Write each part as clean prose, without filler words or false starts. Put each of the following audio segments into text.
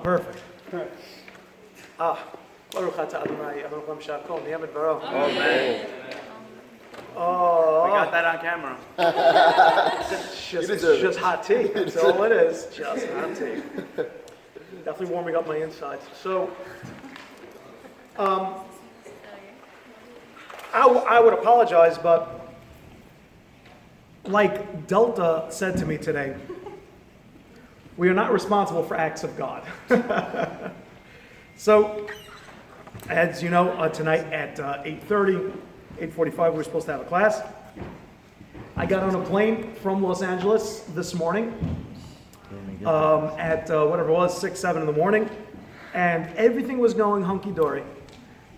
perfect. Baruch atah Adonai, Eloheinu melech hakol, ni'emet v'ro. Amen. Oh, We got that on camera. it's just hot tea. That's all it is. Just hot tea. Definitely warming up my insides. So, I would apologize, but like Delta said to me today, we are not responsible for acts of God. So, as you know, tonight at 8:30, 8:45, we were supposed to have a class. I got on a plane from Los Angeles this morning at whatever it was, 6, 7 in the morning, and everything was going hunky-dory.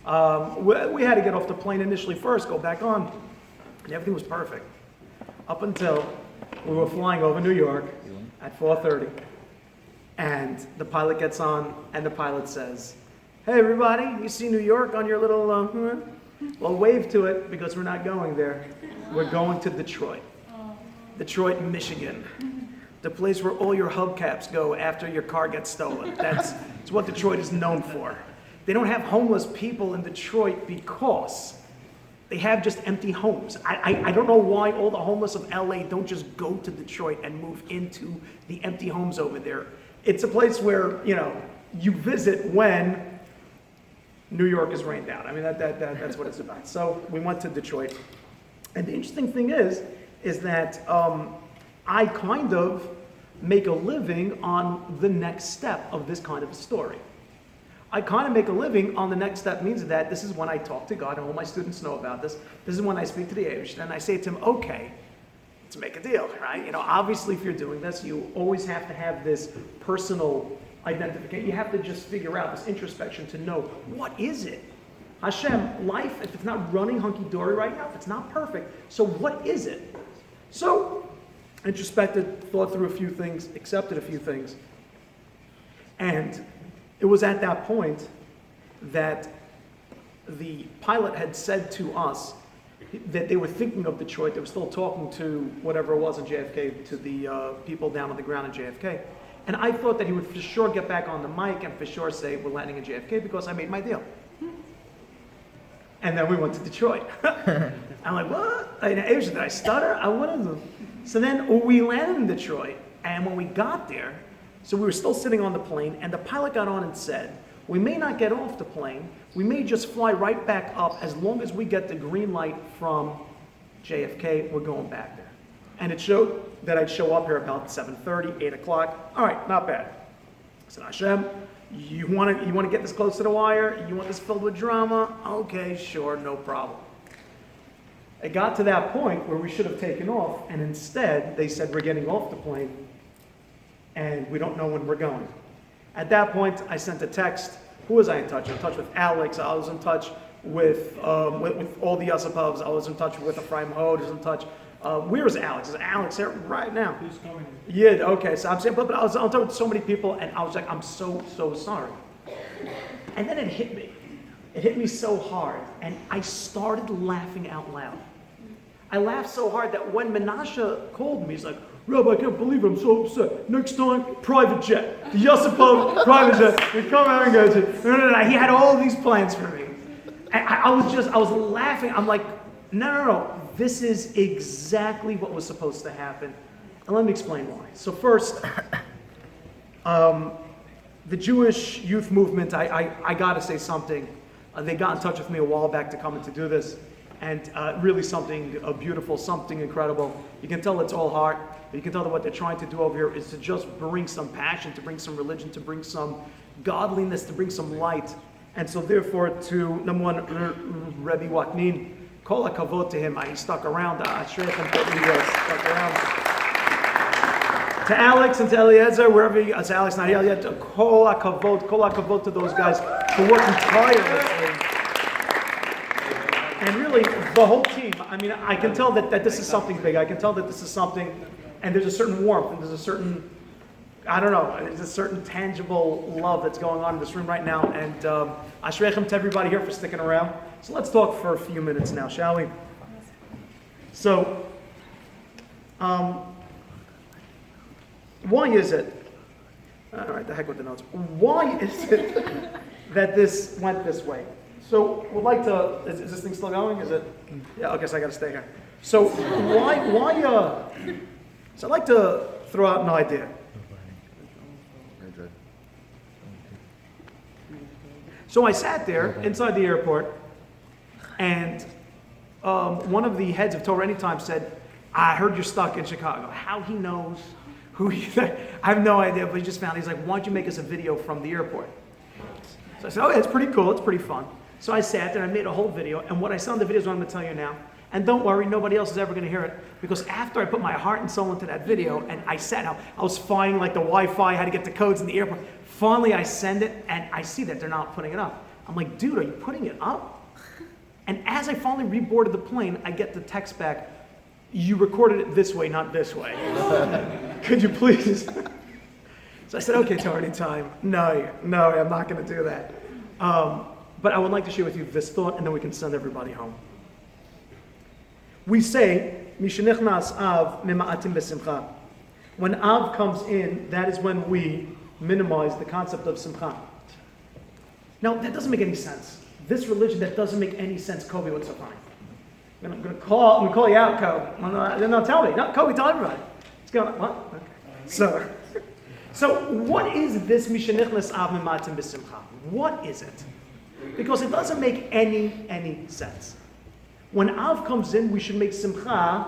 We had to get off the plane initially first, go back on, and everything was perfect. Up until we were flying over New York at 4:30, and the pilot gets on, and the pilot says, "Hey everybody, you see New York on your little, well wave to it because we're not going there. We're going to Detroit. Detroit, Michigan. The place where all your hubcaps go after your car gets stolen. That's what Detroit is known for. They don't have homeless people in Detroit because they have just empty homes. I don't know why all the homeless of LA don't just go to Detroit and move into the empty homes over there. It's a place where, you visit when New York is rained out. I mean, that's what it's about. So we went to Detroit. And the interesting thing is that I kind of make a living on the next step of this kind of a story. I kind of make a living on the next step means that this is when I talk to God, and all my students know about this. This is when I speak to the Eibush, and I say to him, okay, let's make a deal, right? Obviously if you're doing this, you always have to have this personal identification. You have to just figure out this introspection to know, what is it? Hashem, life, if it's not running hunky-dory right now, if it's not perfect, so what is it? So, introspected, thought through a few things, accepted a few things, and it was at that point that the pilot had said to us that they were thinking of Detroit. They were still talking to whatever it was in JFK, to the people down on the ground in JFK. And I thought that he would for sure get back on the mic and for sure say, we're landing in JFK because I made my deal. And then we went to Detroit. I'm like, what? Did I stutter? I wanted to. So then we landed in Detroit, and when we got there, so we were still sitting on the plane, and the pilot got on and said, we may not get off the plane, we may just fly right back up as long as we get the green light from JFK, we're going back there. And it showed that I'd show up here about 7:30, 8 o'clock. All right, not bad. I said, Hashem, you want to get this close to the wire? You want this filled with drama? Okay, sure, no problem. It got to that point where we should have taken off, and instead they said we're getting off the plane, and we don't know when we're going. At that point, I sent a text. Who was I in touch? In touch with Alex. I was in touch with all the Yosipavs. I was in touch with Ephraim Hod. I was in touch. Where is Alex? Is Alex here right now? He's coming. Yeah, okay. So I'm saying, but I was on touch with so many people, and I was like, I'm so sorry. And then it hit me. It hit me so hard, and I started laughing out loud. I laughed so hard that when Menashe called me, he's like, Rabbi, I can't believe it, I'm so upset. Next time, private jet. The Yosipov private jet. We come out and go to. He had all these plans for me. And I was laughing. I'm like, no. This is exactly what was supposed to happen. And let me explain why. So first, the Jewish youth movement, I got to say something. They got in touch with me a while back to come and to do this. And really something beautiful, something incredible. You can tell it's all heart. But you can tell that what they're trying to do over here is to just bring some passion, to bring some religion, to bring some godliness, to bring some light. And so therefore, to number one, Rabbi Watnin, Kol HaKavod to him. He stuck around. Stuck around. To Alex and to Eliezer, wherever you, to Alex, not Eliezer, to Kol HaKavod to those guys for working tirelessly. And really, the whole team, I mean, I can tell that this is something big. I can tell that this is something, and there's a certain warmth, and there's a certain, there's a certain tangible love that's going on in this room right now. And Ashreichem to everybody here for sticking around. So let's talk for a few minutes now, shall we? So, why is it All right, the heck with the notes. Why is it that this went this way? So, would like to, is this thing still going? Is it? Yeah, okay, so I got to stay here. So, so I'd like to throw out an idea. So I sat there inside the airport, and one of the heads of Torah Anytime said, I heard you're stuck in Chicago. How he knows who I have no idea, but he just found, he's like, why don't you make us a video from the airport? So I said, oh, it's pretty cool, it's pretty fun. So I sat there and I made a whole video, and what I saw in the video is what I'm going to tell you now. And don't worry, nobody else is ever going to hear it, because after I put my heart and soul into that video, and I sat out, I was finding like the Wi-Fi, how to get the codes in the airport. Finally, I send it, and I see that they're not putting it up. I'm like, dude, are you putting it up? And as I finally reboarded the plane, I get the text back, you recorded it this way, not this way. Could you please? So I said, okay, Totality Time. No, I'm not going to do that. But I would like to share with you this thought, and then we can send everybody home. We say, Mishenichnas Av Mima'atim B'Simcha. When Av comes in, that is when we minimize the concept of Simcha. Now, that doesn't make any sense. This religion, that doesn't make any sense. Kobe, what's so funny? I'm going to call you out, Kobe. No, tell me. No, Kobe, tell everybody. What's going on? What? Okay. So what is this Mishenichnas Av Mima'atim B'Simcha? What is it? Because it doesn't make any sense. When Av comes in, we should make Simcha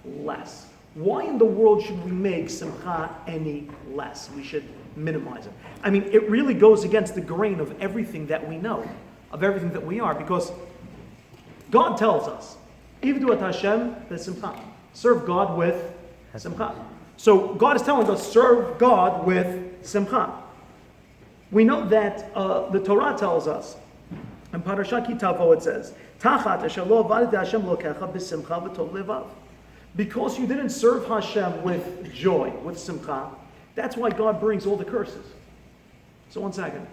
less. Why in the world should we make Simcha any less? We should minimize it. I mean, it really goes against the grain of everything that we know, of everything that we are, because God tells us, Ivdu et Hashem b'simcha. Serve God with Simcha. So God is telling us, serve God with Simcha. We know that the Torah tells us, in Parashat Ki Tavo it says, because you didn't serve Hashem with joy, with Simcha, that's why God brings all the curses. So 1 second.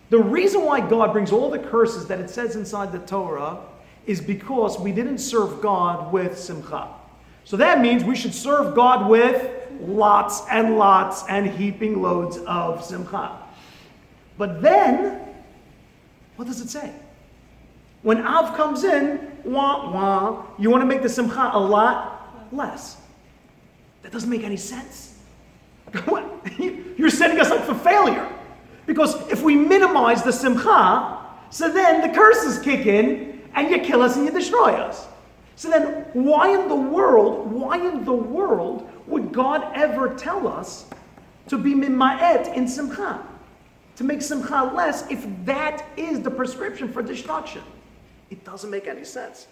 The reason why God brings all the curses that it says inside the Torah is because we didn't serve God with Simcha. So that means we should serve God with lots and heaping loads of Simcha. But then, what does it say? When Av comes in, you want to make the Simcha a lot less. That doesn't make any sense. You're setting us up for failure. Because if we minimize the Simcha, so then the curses kick in and you kill us and you destroy us. So then why in the world would God ever tell us to be mima'et in Simcha? To make Simcha less, if that is the prescription for destruction? It doesn't make any sense.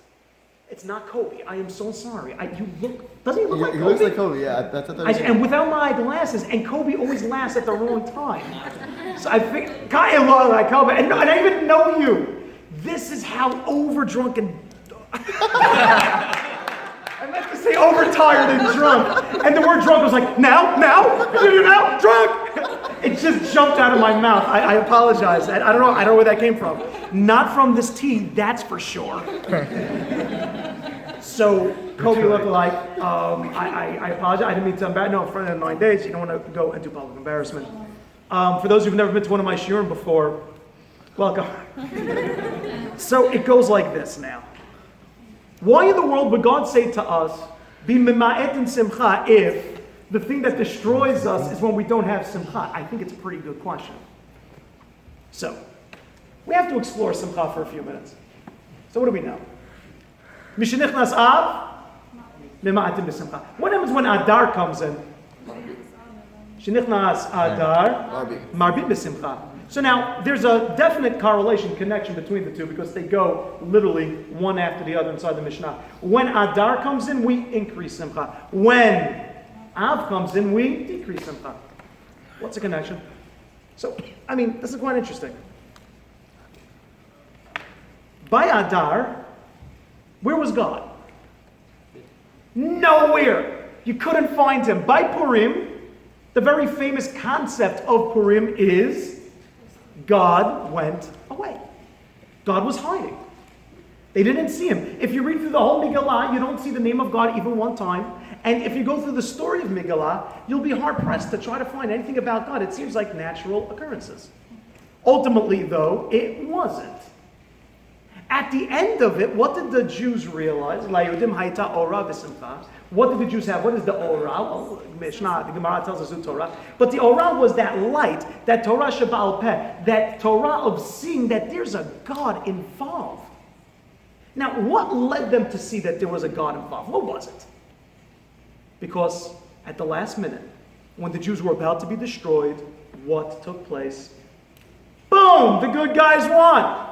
It's not Kobe. I am so sorry. Doesn't he look like Kobe? He looks like Kobe, yeah. That's what and without my glasses, and Kobe always laughs at the wrong time. So I think, I look like Kobe, and I even know you. This is how overdrunk and... I meant to say overtired and drunk. And the word drunk was like, now, drunk. It just jumped out of my mouth. I apologize. I don't know where that came from. Not from this tea, that's for sure. So Kobe looked like, I apologize. I didn't mean to embarrass. No, in front of 9 days, you don't want to go into public embarrassment. For those who've never been to one of my shiurim before, welcome. So it goes like this now. Why in the world would God say to us, be mima'et in simcha, if the thing that destroys us is when we don't have simcha? I think it's a pretty good question. So, we have to explore simcha for a few minutes. So what do we know? Mishenichnas Av, mima'atim b'simcha. What happens when Adar comes in? Shenichnas Adar, marbit b'simcha. So now, there's a definite correlation, connection between the two, because they go literally one after the other inside the Mishnah. When Adar comes in, we increase Simcha. When Av comes in, we decrease Simcha. What's the connection? So, this is quite interesting. By Adar, where was God? Nowhere. You couldn't find him. By Purim, the very famous concept of Purim is God went away. God was hiding. They didn't see him. If you read through the whole Megillah, you don't see the name of God even one time. And if you go through the story of Megillah, you'll be hard-pressed to try to find anything about God. It seems like natural occurrences. Ultimately, though, it wasn't. At the end of it, what did the Jews realize? What did the Jews have? What is the Orah? Well, Mishnah, the Gemara tells us the Torah. But the Orah was that light, that Torah Sheba'al Peh, that Torah of seeing that there's a God involved. Now, what led them to see that there was a God involved? What was it? Because at the last minute, when the Jews were about to be destroyed, what took place? Boom! The good guys won!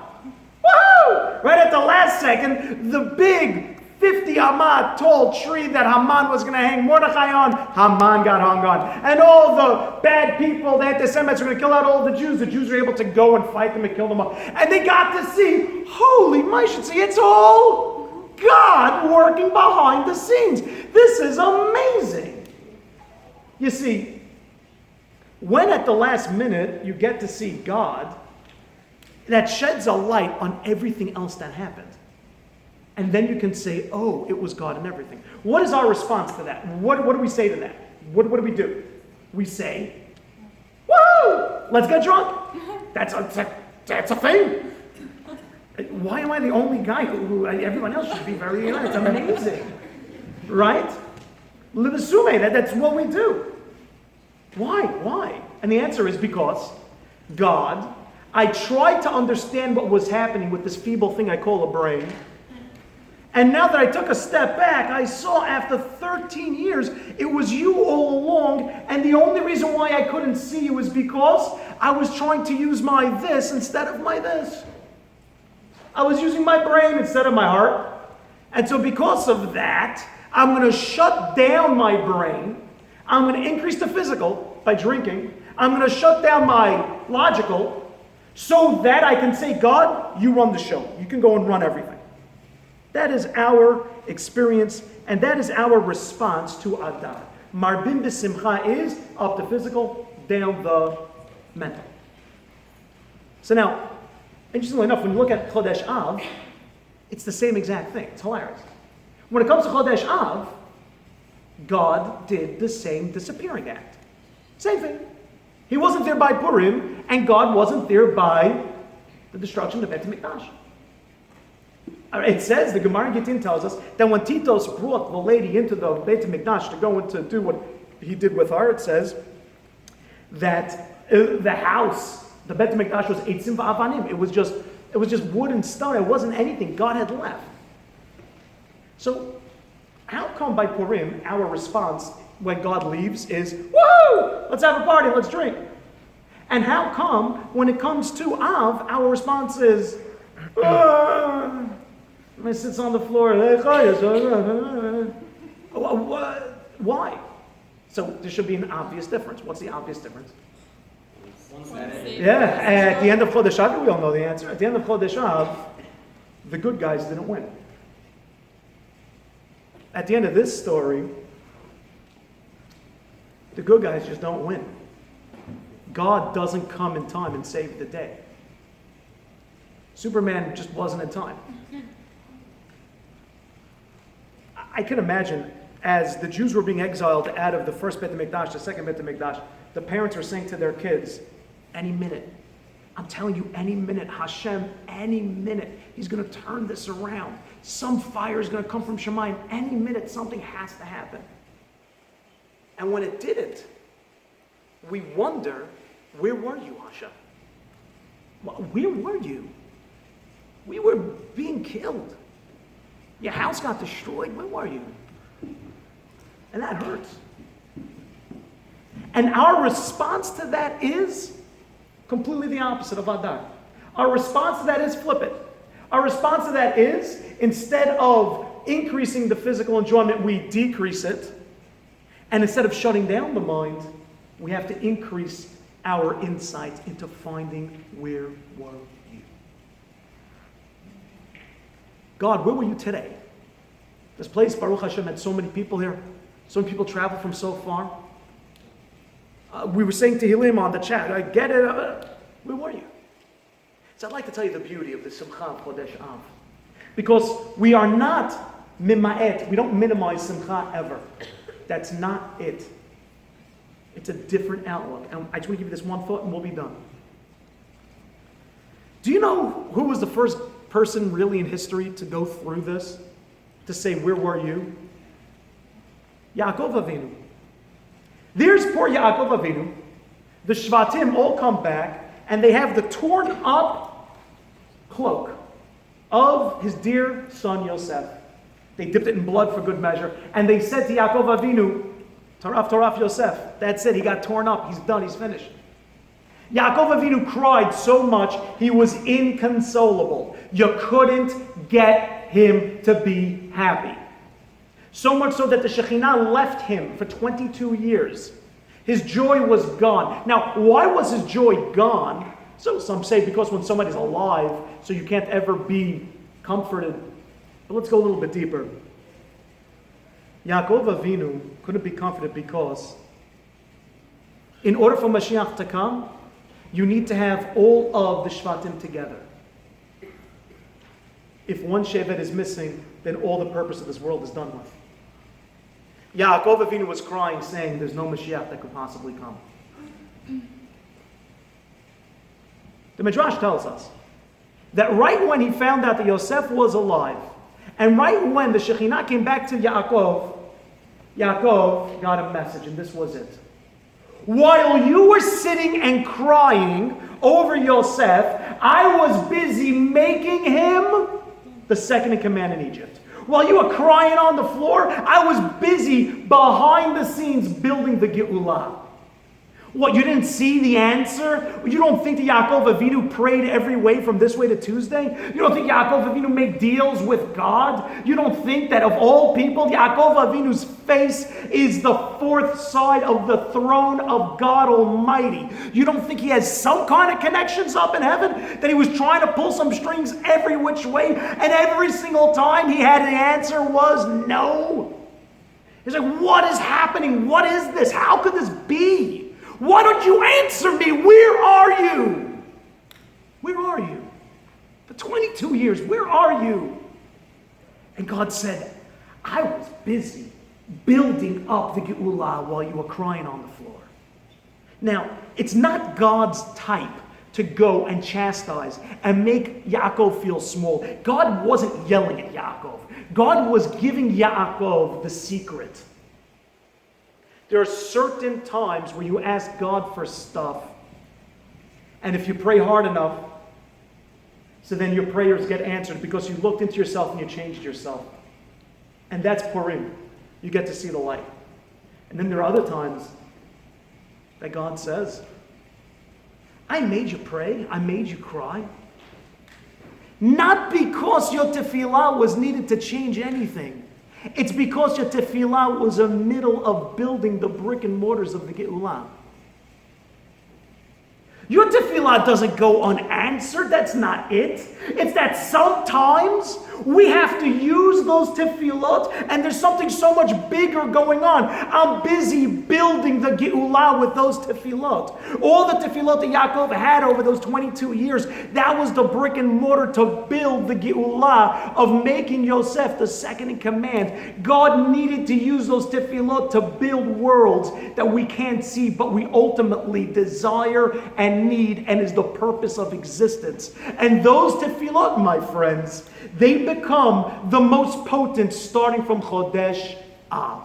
Woo! Right at the last second, the big 50 amah tall tree that Haman was going to hang Mordechai on, Haman got hung on. And all the bad people, the anti-Semites, were going to kill out all the Jews. The Jews were able to go and fight them and kill them all. And they got to see, holy Moshe, it's all God working behind the scenes. This is amazing. You see, when at the last minute you get to see God, that sheds a light on everything else that happened. And then you can say, oh, it was God and everything. What is our response to that? What do we say to that? What do we do? We say, woo! Let's get drunk. That's a thing. Why am I the only guy who everyone else should be very, it's amazing. Right? Livasume, that's what we do. Why? And the answer is because God, I tried to understand what was happening with this feeble thing I call a brain. And now that I took a step back, I saw after 13 years, it was you all along. And the only reason why I couldn't see you is because I was trying to use my this instead of my this. I was using my brain instead of my heart. And so because of that, I'm going to shut down my brain. I'm going to increase the physical by drinking. I'm going to shut down my logical so that I can say, God, you run the show. You can go and run everything. That is our experience, and that is our response to Adar. Marbim b'simcha is up the physical, down the mental. So now, interestingly enough, when you look at Chodesh Av, it's the same exact thing. It's hilarious. When it comes to Chodesh Av, God did the same disappearing act. Same thing. He wasn't there by Purim, and God wasn't there by the destruction of the Beit HaMikdash. It says, the Gemara in Gittin tells us, that when Titos brought the lady into the Beit HaMikdash to go and to do what he did with her, it says that the house, the Beit HaMikdash was eitzim va'avanim. It was just wood and stone. It wasn't anything. God had left. So, how come by Purim, our response when God leaves is, woohoo! Let's have a party, let's drink. And how come when it comes to Av, our response is, it sits on the floor. Why? So there should be an obvious difference. What's the obvious difference? Yeah, at the end of Chodesh Av, we all know the answer. At the end of Chodesh Av, the good guys didn't win. At the end of this story, the good guys just don't win. God doesn't come in time and save the day. Superman just wasn't in time. I can imagine, as the Jews were being exiled out of the first Beit HaMikdash, the second Beit HaMikdash, the parents were saying to their kids, any minute, I'm telling you, any minute, Hashem, any minute, He's going to turn this around. Some fire is going to come from Shemayim. Any minute, something has to happen. And when it didn't, we wonder, where were you, Hashem? Where were you? We were being killed. Your house got destroyed. Where were you? And that hurts. And our response to that is completely the opposite of Adar. Our response to that is flip it. Our response to that is, instead of increasing the physical enjoyment, we decrease it. And instead of shutting down the mind, we have to increase our insight into finding where were you. God, where were you today? This place, Baruch Hashem, had so many people here. So many people travel from so far. We were saying Tehillim on the chat. I get it. Where were you? So I'd like to tell you the beauty of the Simcha of Chodesh Av. Because we are not mima'et. We don't minimize Simcha ever. That's not it. It's a different outlook. And I just want to give you this one thought and we'll be done. Do you know who was the first person really in history to go through this? To say, where were you? Yaakov Avinu. There's poor Yaakov Avinu. The Shvatim all come back and they have the torn up cloak of his dear son Yosef. They dipped it in blood for good measure. And they said to Yaakov Avinu, Taraf Yosef. That's it. He got torn up. He's done. He's finished. Yaakov Avinu cried so much, he was inconsolable. You couldn't get him to be happy. So much so that the Shekhinah left him for 22 years. His joy was gone. Now, why was his joy gone? So some say because when somebody's alive, so you can't ever be comforted. But let's go a little bit deeper. Yaakov Avinu couldn't be comforted because in order for Mashiach to come, you need to have all of the Shvatim together. If one Shevet is missing, then all the purpose of this world is done with. Yaakov Avinu was crying, saying there's no Mashiach that could possibly come. The Midrash tells us that right when he found out that Yosef was alive, and right when the Shekhinah came back to Yaakov, Yaakov got a message, and this was it. While you were sitting and crying over Yosef, I was busy making him the second in command in Egypt. While you were crying on the floor, I was busy behind the scenes building the Geulah. What, you didn't see the answer? You don't think that Yaakov Avinu prayed every way from this way to Tuesday? You don't think Yaakov Avinu made deals with God? You don't think that of all people, Yaakov Avinu's face is the fourth side of the throne of God Almighty? You don't think he has some kind of connections up in heaven? That he was trying to pull some strings every which way, and every single time he had an answer was no? He's like, what is happening? What is this? How could this be? Why don't you answer me? Where are you? Where are you? For 22 years, where are you? And God said, I was busy building up the Geulah while you were crying on the floor. Now, it's not God's type to go and chastise and make Yaakov feel small. God wasn't yelling at Yaakov. God was giving Yaakov the secret. There are certain times where you ask God for stuff, and if you pray hard enough, so then your prayers get answered because you looked into yourself and you changed yourself. And that's Purim. You get to see the light. And then there are other times that God says, I made you pray, I made you cry. Not because your tefillah was needed to change anything. It's because your tefillah was a middle of building the brick and mortars of the Geulah. Your tefillah doesn't go unanswered. That's not it. It's that sometimes we have to use those tefillot and there's something so much bigger going on. I'm busy building the Geulah with those tefillot. All the tefillot that Yaakov had over those 22 years, that was the brick and mortar to build the Geulah of making Yosef the second in command. God needed to use those tefillot to build worlds that we can't see, but we ultimately desire and need, and is the purpose of existence. And those tefillot, my friends, they become the most potent starting from Chodesh Av.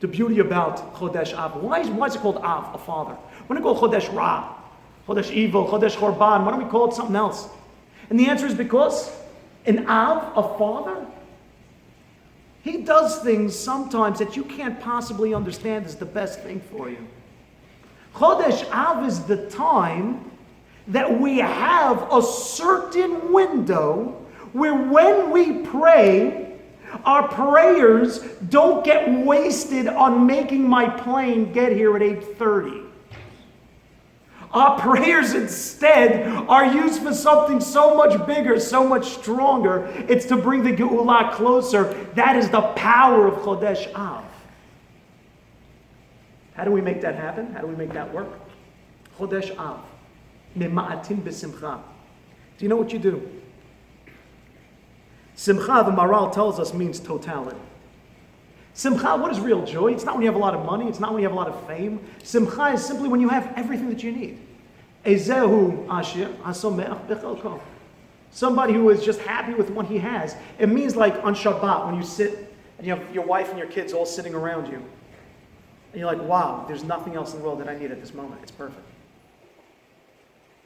The beauty about Chodesh Av. Why is it called Av, a father? Why don't we call it Chodesh Ra, Chodesh Evil, Chodesh Chorban? Why don't we call it something else? And the answer is because an Av, a father, he does things sometimes that you can't possibly understand is the best thing for you. Chodesh Av is the time that we have a certain window where when we pray, our prayers don't get wasted on making my plane get here at 8:30. Our prayers instead are used for something so much bigger, so much stronger. It's to bring the Geulah closer. That is the power of Chodesh Av. How do we make that happen? How do we make that work? Chodesh Av. Mema'atin b'simcha. Do you know what you do? Simcha, the Maral tells us, means totality. Simcha, what is real joy? It's not when you have a lot of money. It's not when you have a lot of fame. Simcha is simply when you have everything that you need. Ezehu ashir hasomeach b'chalko. Somebody who is just happy with what he has. It means like on Shabbat when you sit and you have your wife and your kids all sitting around you. And you're like, wow, there's nothing else in the world that I need at this moment. It's perfect.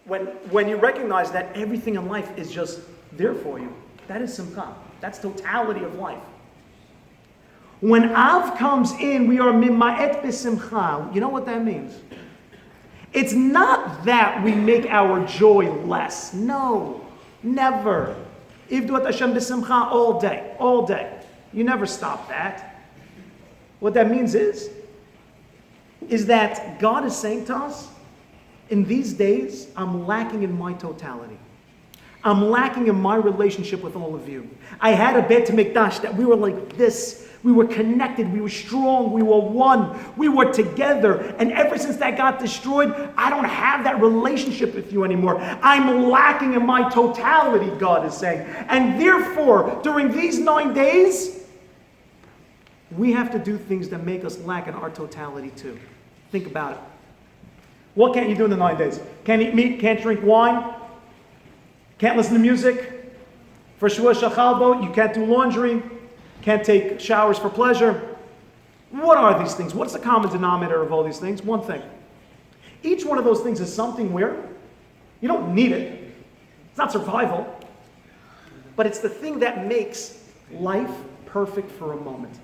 When you recognize that everything in life is just there for you, that is Simcha. That's totality of life. When Av comes in, we are mima'et b'simcha. You know what that means? It's not that we make our joy less. No, never. Ivdu et Hashem b'simcha all day, all day. You never stop that. What that means is that God is saying to us, in these days, I'm lacking in my totality. I'm lacking in my relationship with all of you. I had a Beit Mikdash that we were like this. We were connected. We were strong. We were one. We were together. And ever since that got destroyed, I don't have that relationship with you anymore. I'm lacking in my totality, God is saying. And therefore, during these 9 days, we have to do things that make us lack in our totality too. Think about it. What can't you do in the 9 days? Can't eat meat, can't drink wine, can't listen to music. For Shua Shachalbo, you can't do laundry, can't take showers for pleasure. What are these things? What's the common denominator of all these things? One thing. Each one of those things is something where you don't need it. It's not survival. But it's the thing that makes life perfect for a moment.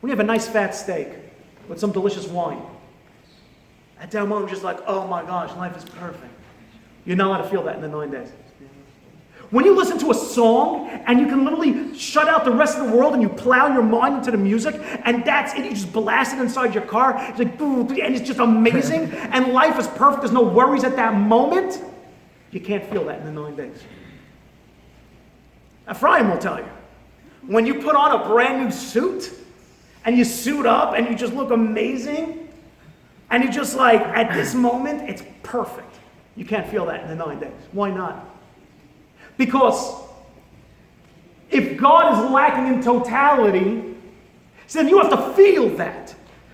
When you have a nice fat steak with some delicious wine, at that moment, you're just like, oh my gosh, life is perfect. You're not allowed to feel that in the 9 days. When you listen to a song and you can literally shut out the rest of the world and you plow your mind into the music and that's it, you just blast it inside your car, it's like, boom, and it's just amazing and life is perfect, there's no worries at that moment, you can't feel that in the 9 days. Ephraim will tell you, when you put on a brand new suit and you suit up and you just look amazing and you're just like, at this moment, it's perfect. You can't feel that in the 9 days. Why not? Because if God is lacking in totality, then you have to feel that.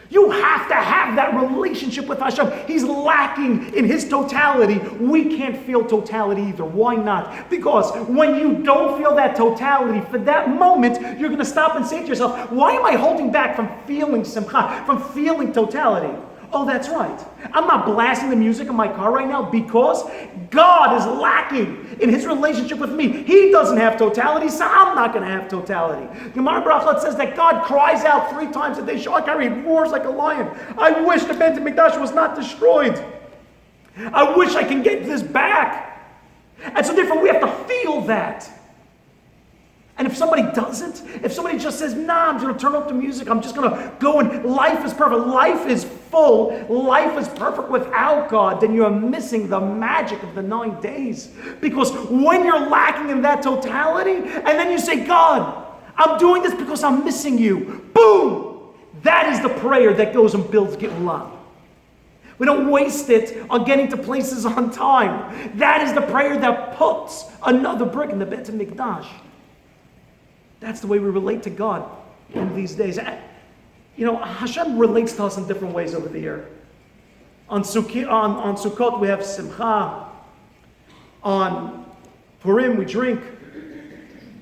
You have to have that relationship with Hashem. He's lacking in His totality. We can't feel totality either. Why not? Because when you don't feel that totality, for that moment, you're going to stop and say to yourself, why am I holding back from feeling simcha, from feeling totality? Oh, that's right. I'm not blasting the music in my car right now because God is lacking in His relationship with me. He doesn't have totality, so I'm not going to have totality. Gemara Brachot says that God cries out 3 times a day. He roars like a lion. I wish the Beit HaMikdash was not destroyed. I wish I can get this back. And so therefore we have to feel that. And if somebody doesn't, if somebody just says, nah, I'm just going to turn up the music, I'm just going to go and life is perfect, life is full, life is perfect without God, then you're missing the magic of the 9 days. Because when you're lacking in that totality, and then you say, God, I'm doing this because I'm missing you. Boom! That is the prayer that goes and builds Geulah. We don't waste it on getting to places on time. That is the prayer that puts another brick in the Beit HaMikdash. That's the way we relate to God in these days. You know, Hashem relates to us in different ways over the year. On Sukkot we have Simcha. On Purim we drink.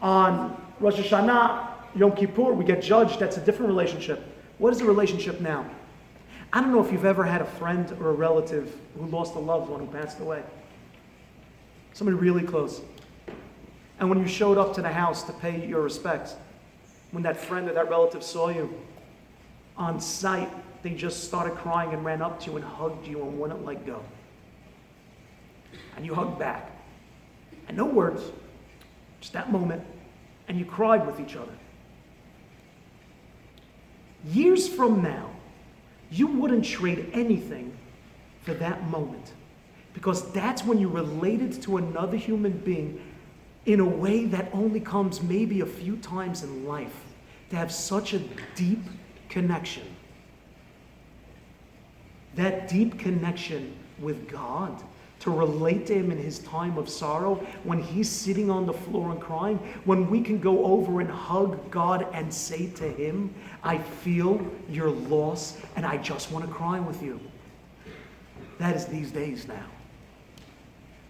On Rosh Hashanah, Yom Kippur, we get judged. That's a different relationship. What is the relationship now? I don't know if you've ever had a friend or a relative who lost a loved one who passed away. Somebody really close. And when you showed up to the house to pay your respects, when that friend or that relative saw you, on sight, they just started crying and ran up to you and hugged you and wouldn't let go. And you hugged back. And no words, just that moment. And you cried with each other. Years from now, you wouldn't trade anything for that moment. Because that's when you related to another human being in a way that only comes maybe a few times in life, to have such a deep connection. That deep connection with God to relate to him in his time of sorrow, when he's sitting on the floor and crying, when we can go over and hug God and say to him, I feel your loss and I just want to cry with you. That is these days now.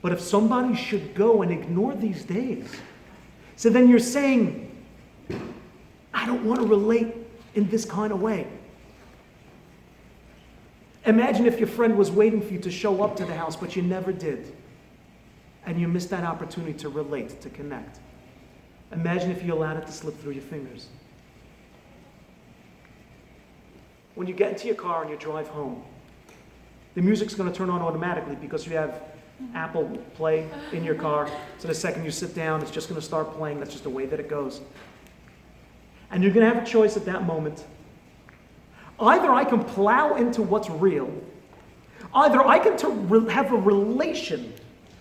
But if somebody should go and ignore these days, so then you're saying, I don't want to relate in this kind of way. Imagine if your friend was waiting for you to show up to the house, but you never did. And you missed that opportunity to relate, to connect. Imagine if you allowed it to slip through your fingers. When you get into your car and you drive home, the music's going to turn on automatically because you have Apple Play in your car. So the second you sit down, it's just going to start playing. That's just the way that it goes. And you're going to have a choice at that moment. Either I can plow into what's real, either I can have a relation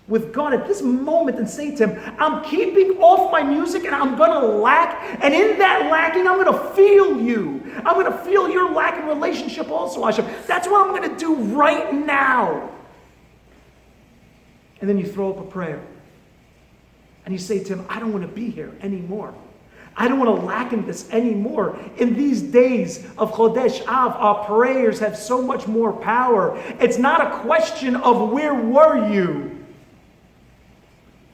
with God at this moment and say to him, I'm keeping off my music and I'm going to lack, and in that lacking, I'm going to feel you. I'm going to feel your lack in relationship also, Hashem. That's what I'm going to do right now. And then you throw up a prayer. And you say to him, I don't want to be here anymore. I don't want to lack in this anymore. In these days of Chodesh Av, our prayers have so much more power. It's not a question of where were you.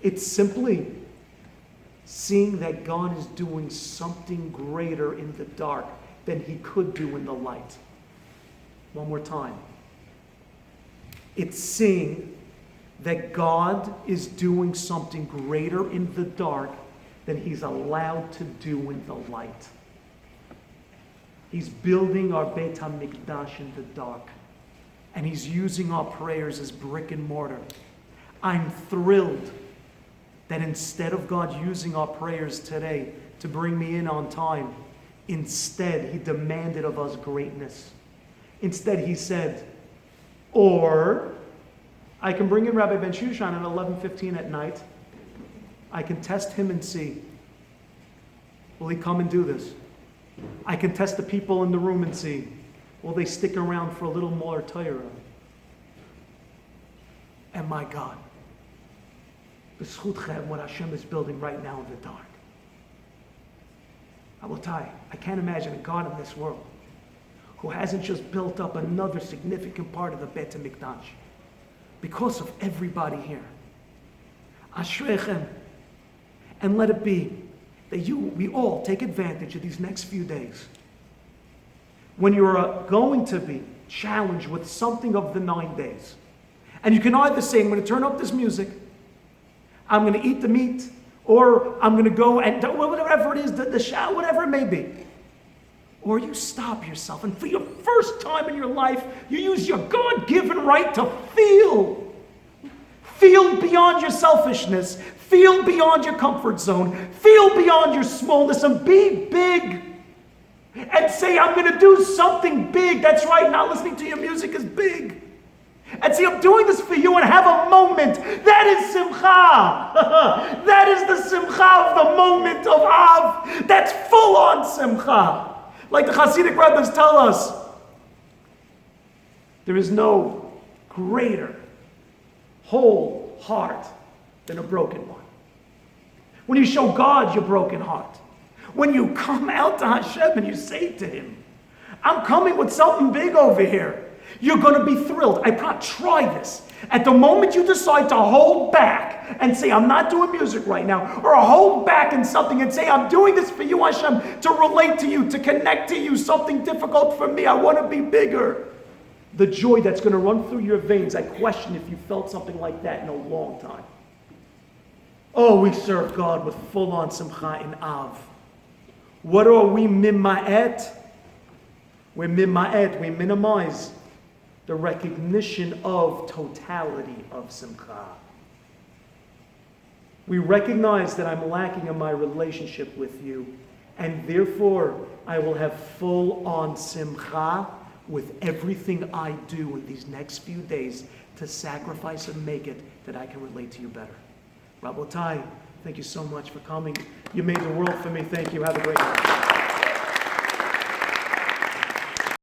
It's simply seeing that God is doing something greater in the dark than he could do in the light. One more time. It's seeing that God is doing something greater in the dark than he's allowed to do in the light. He's building our Beit HaMikdash in the dark. And he's using our prayers as brick and mortar. I'm thrilled that instead of God using our prayers today to bring me in on time, instead he demanded of us greatness. Instead he said, or I can bring in Rabbi Bensoussan at 11:15 at night. I can test him and see, will he come and do this? I can test the people in the room and see, will they stick around for a little more Torah? And my God, b'schutchem, what Hashem is building right now in the dark. I will tell you, I can't imagine a God in this world who hasn't just built up another significant part of the Beit HaMikdash because of everybody here. Ashreichem. And let it be that we all take advantage of these next few days when you're going to be challenged with something of the 9 days. And you can either say, I'm going to turn up this music, I'm going to eat the meat, or I'm going to go and whatever it is, the shower, whatever it may be. Or you stop yourself and for your first time in your life, you use your God-given right to feel beyond your selfishness, feel beyond your comfort zone, feel beyond your smallness, and be big. And say, I'm going to do something big. That's right, not listening to your music is big. And say, I'm doing this for you, and have a moment. That is Simcha. That is the Simcha of the moment of Av. That's full on Simcha. Like the Hasidic rabbis tell us, there is no greater whole heart than a broken one. When you show God your broken heart, when you come out to Hashem and you say to him, I'm coming with something big over here, you're going to be thrilled. Try this. At the moment you decide to hold back and say, I'm not doing music right now, or hold back in something and say, I'm doing this for you, Hashem, to relate to you, to connect to you, something difficult for me, I want to be bigger. The joy that's going to run through your veins, I question if you felt something like that in a long time. Oh, we serve God with full-on Simcha in Av. What are we mima'et? We're mima'et, we minimize the recognition of totality of Simcha. We recognize that I'm lacking in my relationship with you, and therefore I will have full-on Simcha with everything I do in these next few days to sacrifice and make it that I can relate to you better. Rabotai, thank you so much for coming. You made the world for me. Thank you. Have a great night.